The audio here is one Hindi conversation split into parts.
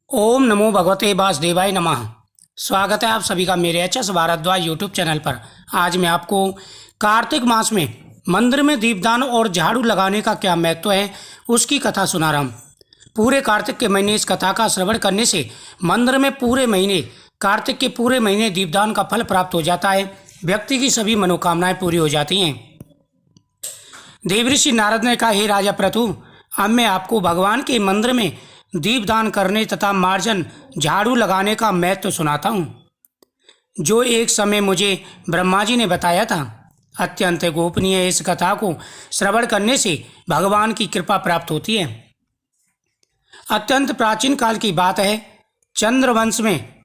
ओम नमो भगवते वासुदेवाय नमः। स्वागत है आप सभी का मेरे एच.एस. भारद्वाज यूट्यूब चैनल पर। आज मैं आपको कार्तिक मास में मंदिर में दीपदान और झाड़ू लगाने का क्या महत्व है उसकी कथा सुना रहा हूँ। पूरे कार्तिक के महीने इस कथा का श्रवण करने से मंदिर में पूरे महीने कार्तिक के पूरे महीने दीपदान का फल प्राप्त हो जाता है। व्यक्ति की सभी मनोकामनाएं पूरी हो जाती हैं। देवऋषि नारद ने कहा, हे राजा प्रतु, अब मैं आपको भगवान के मंदिर में दीपदान करने तथा मार्जन झाड़ू लगाने का महत्व सुनाता हूँ, जो एक समय मुझे ब्रह्मा जी ने बताया था। अत्यंत गोपनीय इस कथा को श्रवण करने से भगवान की कृपा प्राप्त होती है। अत्यंत प्राचीन काल की बात है। चंद्रवंश में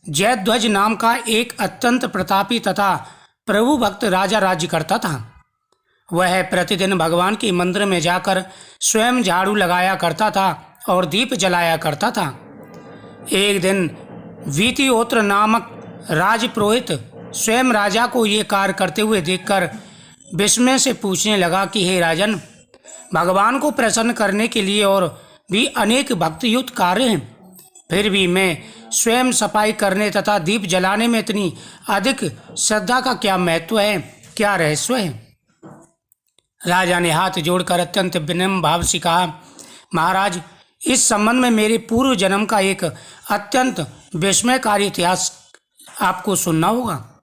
जयध्वज नाम का एक अत्यंत प्रतापी तथा प्रभु भक्त राजा राज्य करता था। वह प्रतिदिन भगवान के मंदिर में जाकर स्वयं झाड़ू लगाया करता था और दीप जलाया करता था। एक दिन वीतिहोत्र नामक राजपुरोहित स्वयं राजा को ये कार्य करते हुए देखकर विस्मय से पूछने लगा कि हे राजन, भगवान को प्रसन्न करने के लिए और भी अनेक भक्तियुक्त कार्य हैं, फिर भी मैं स्वयं सफाई करने तथा दीप जलाने में इतनी अधिक श्रद्धा का क्या महत्व है, क्या रहस्य है? राजा ने हाथ जोड़कर अत्यंत विनम्र भाव से कहा, महाराज, इस संबंध में मेरे पूर्व जन्म का एक अत्यंत विस्मयकारी इतिहास आपको सुनना होगा,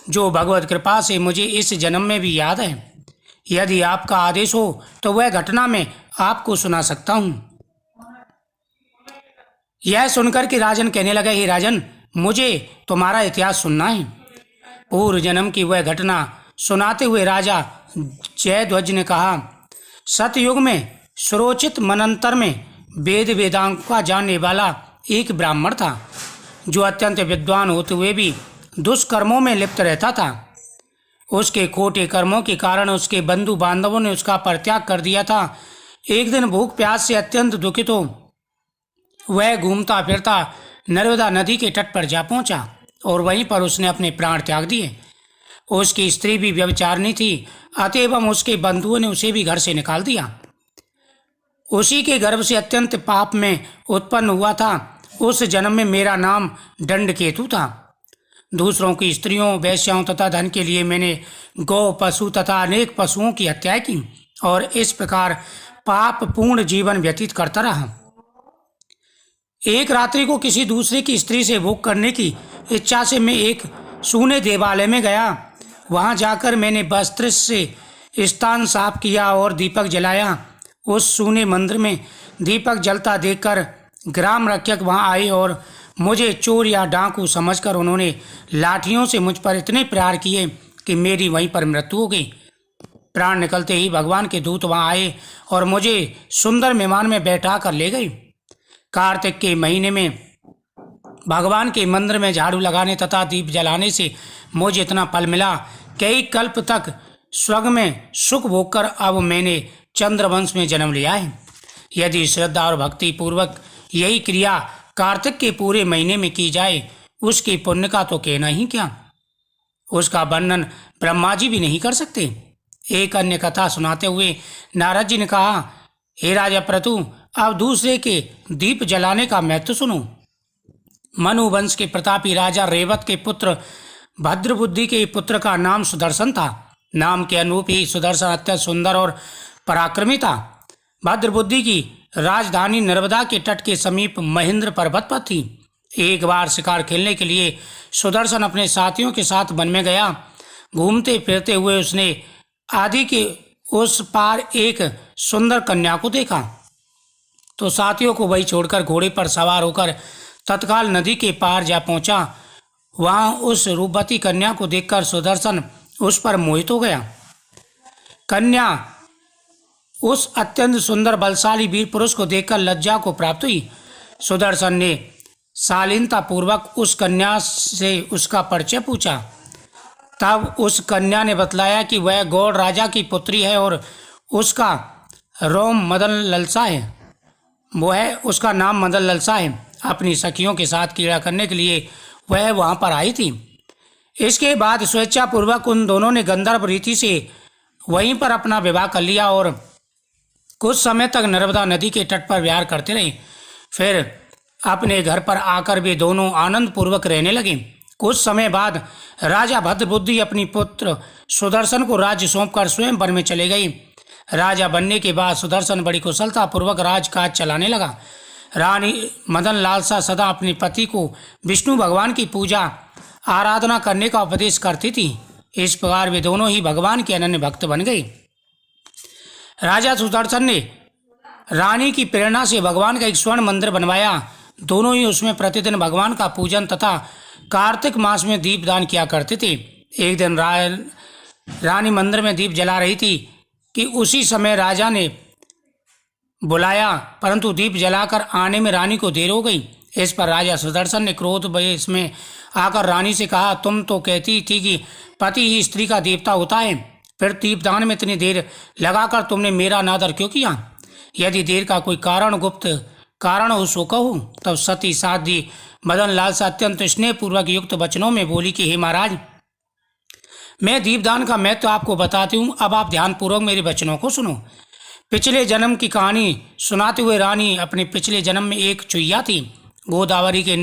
जो भगवत कृपा से मुझे इस जन्म में भी याद है। यदि आपका आदेश हो तो वह घटना मैं आपको सुना सकता हूँ। यह सुनकर के राजन कहने लगा, हे राजन, मुझे तुम्हारा इतिहास सुनना है। पूर्व जन्म की वह घटना सुनाते हुए राजा जयध्वज ने कहा, सतयुग में सुरोचित मनंतर में वेद वेदांग का जानने वाला एक ब्राह्मण था, जो अत्यंत विद्वान होते हुए भी दुष्कर्मों में लिप्त रहता था। उसके खोटे कर्मों के कारण उसके बंधु बांधवों ने उसका परित्याग कर दिया था। एक दिन भूख प्यास से अत्यंत दुखित हो वह घूमता फिरता नर्मदा नदी के तट पर जा पहुंचा और वहीं पर उसने अपने प्राण त्याग दिए। उसकी स्त्री भी व्यभिचारिणी थी, अतएव उसके बंधुओं ने उसे भी घर से निकाल दिया। उसी के गर्भ से अत्यंत पाप में उत्पन्न हुआ था। उस जन्म में मेरा नाम दंडकेतु था। दूसरों की स्त्रियों, वैश्याओं तथा धन के लिए मैंने गौ, पशु तथा अनेक पशुओं की हत्या की और इस प्रकार पाप पूर्ण जीवन व्यतीत करता रहा। एक रात्रि को किसी दूसरे की स्त्री से भोग करने की इच्छा से मैं एक सूने देवालय में गया। वहां जाकर मैंने वस्त्र से स्थान साफ किया और दीपक जलाया। उस सूने मंदिर में दीपक जलता देखकर ग्राम रक्षक वहां आए और मुझे चोर या डाकू समझकर उन्होंने लाठियों से मुझ पर इतने प्रहार किए कि मेरी वहीं पर मृत्यु हो गई। प्राण निकलते ही भगवान के दूत वहां आए और मुझे सुंदर विमान में बैठा कर ले गए। कार्तिक के महीने में भगवान के मंदिर में झाड़ू लगाने तथा दीप जलाने से मुझे इतना फल मिला, कई कल्प तक स्वर्ग में सुख भोग कर अब मैंने चंद्रवंश में जन्म लिया है। यदि श्रद्धा और भक्ति पूर्वक यही क्रिया कार्तिक के पूरे महीने में की जाए, उसके पुण्य का तो कहना ही क्या, उसका वर्णन ब्रह्मा जी भी नहीं कर सकते। एक अन्य कथा सुनाते हुए नारद जी ने कहा, हे राजा प्रतु, अब दूसरे के दीप जलाने का महत्व सुनो। मनुवंश के प्रतापी राजा रेवत के पुत्र भद्रबुद्धि के पुत्र का नाम सुदर्शन था। नाम के अनुरूप ही सुदर्शन अत्यंत सुंदर और पराक्रमी था। भद्रबुद्धि की राजधानी नर्मदा के तट के समीप महेंद्र पर्वत पर थी। एक बार शिकार खेलने के लिए सुदर्शन अपने साथियों के साथ वन में गया। घूमते फिरते हुए उसने आदि के उस पार एक सुंदर कन्या को देखा, तो साथियों को वही छोड़कर घोड़े पर सवार होकर तत्काल नदी के पार जा पहुंचा। वहां उस रूपवती कन्या को देखकर सुदर्शन उस पर मोहित हो गया। कन्या उस अत्यंत सुंदर बलशाली वीर पुरुष को देखकर लज्जा को प्राप्त हुई। सुदर्शन ने शालीनता पूर्वक उस कन्या से उसका परिचय पूछा। तब उस कन्या ने बतलाया कि वह गौड़ राजा की पुत्री है और उसका रोम मदन ललसा है। उसका नाम मदन ललसा है। अपनी सखियों के साथ क्रीड़ा करने के लिए वह वहां पर आई थी। इसके बाद स्वेच्छा पूर्वक उन दोनों ने गंधर्व रीति से वहीं पर अपना विवाह कर लिया और कुछ समय तक नर्मदा नदी के तट पर विहार करते रहे। फिर अपने घर पर आकर वे दोनों आनंद पूर्वक रहने लगे। कुछ समय बाद राजा भद्रबुद्धि अपनी पुत्र सुदर्शन को राज्य सौंपकर स्वयं वन में चले गई। राजा बनने के बाद सुदर्शन बड़ी कुशलता पूर्वक राजकाज चलाने लगा। रानी मदन लालसा सदा अपने पति को विष्णु भगवान की पूजा आराधना करने का उपदेश करती थी। इस प्रकार वे दोनों ही भगवान के अनन्य भक्त बन गए। राजा सुदर्शन ने रानी की प्रेरणा से भगवान का एक स्वर्ण मंदिर बनवाया। दोनों ही उसमें प्रतिदिन भगवान का पूजन तथा कार्तिक मास में दीपदान किया करते थे। एक दिन रानी मंदिर में दीप जला रही थी कि उसी समय राजा ने बुलाया, परंतु दीप जलाकर आने में रानी को देर हो गई। इस पर राजा सुदर्शन ने क्रोध वश में आकर रानी से कहा, तुम तो कहती थी कि पति ही स्त्री का देवता होता है, फिर दीपदान में इतनी देर लगाकर तुमने मेरा अनादर क्यों किया? यदि देर का कोई गुप्त कारण हो सो कहो। तब सती साध्वी मदन लालसा अत्यंत स्नेहपूर्वक युक्त वचनों में बोली कि हे महाराज, मैं दीपदान का महत्व आपको बताती हूँ, अब आप ध्यानपूर्वक मेरे वचनों को सुनो। पिछले जन्म की कहानी सुनाते हुए रानी अपने पिछले जन्म में एक चुईया थी। गोदावरी के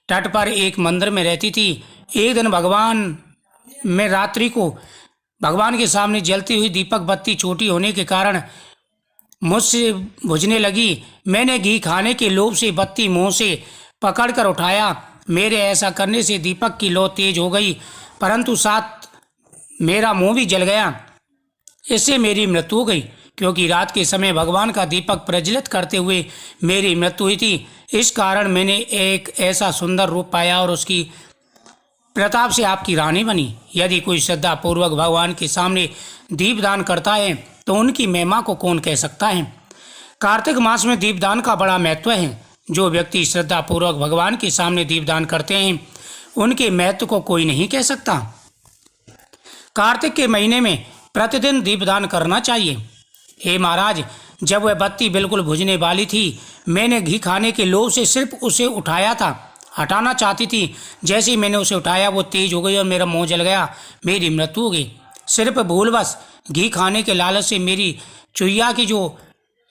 तट पर एक मंदिर में रहती थी। एक दिन रात्रि को भगवान के सामने जलती हुई दीपक बत्ती छोटी होने के कारण मुझसे बुझने लगी। मैंने घी खाने के लोभ से बत्ती मुंह से पकड़कर उठाया। मेरे ऐसा करने से दीपक की लौ तेज हो गई, परंतु साथ मेरा मुंह भी जल गया। इससे मेरी मृत्यु हो गई, क्योंकि रात के समय भगवान का दीपक प्रज्वलित करते हुए मेरी मृत्यु हुई थी। इस कारण मैंने एक ऐसा सुंदर रूप पाया और उसकी प्रताप से आपकी रानी बनी। यदि कोई श्रद्धा पूर्वक भगवान के सामने दीपदान करता है तो उनकी महिमा को कौन कह सकता है। कार्तिक मास में दीपदान का बड़ा महत्व है। जो व्यक्ति श्रद्धा पूर्वक भगवान के सामने दीपदान करते हैं उनके महत्व को कोई नहीं कह सकता। कार्तिक के महीने में प्रतिदिन दीपदान करना चाहिए। हे महाराज, जब वह बत्ती बिल्कुल बुझने वाली थी, मैंने घी खाने के लोभ से सिर्फ उसे उठाया था, हटाना चाहती थी। जैसे ही मैंने उसे उठाया वो तेज हो गई और मेरा मुंह जल गया, मेरी मृत्यु हो गई। सिर्फ भूलवश घी खाने के लालच से मेरी चुईया की जो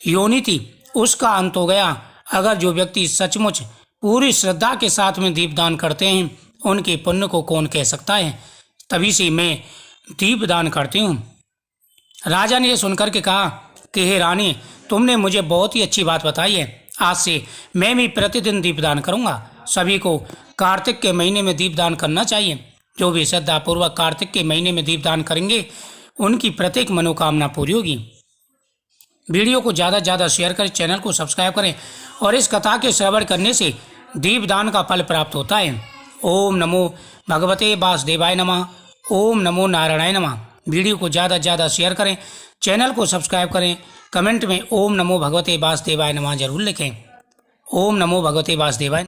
योनि थी उसका अंत हो गया। अगर जो व्यक्ति सचमुच पूरी श्रद्धा के साथ में दीपदान करते हैं उनके पुण्य को कौन कह सकता है। तभी से मैं दीपदान करती हूँ। राजा ने यह सुनकर के कहा कि हे रानी, तुमने मुझे बहुत ही अच्छी बात बताई है। आज से मैं भी प्रतिदिन दीपदान करूँगा। सभी को कार्तिक के महीने में दीपदान करना चाहिए। जो भी श्रद्धापूर्वक कार्तिक के महीने में दीपदान करेंगे उनकी प्रत्येक मनोकामना पूरी होगी। वीडियो को ज़्यादा से ज़्यादा शेयर करें, चैनल को सब्सक्राइब करें और इस कथा के श्रवण करने से दीपदान का फल प्राप्त होता है। ओम नमो भगवते वासुदेवाय नमः। ओम नमो नारायणाय नमः। वीडियो को ज़्यादा से ज़्यादा शेयर करें, चैनल को सब्सक्राइब करें, कमेंट में ओम नमो भगवते वासुदेवाय नमः जरूर लिखें। ओम नमो भगवते वासुदेवाय।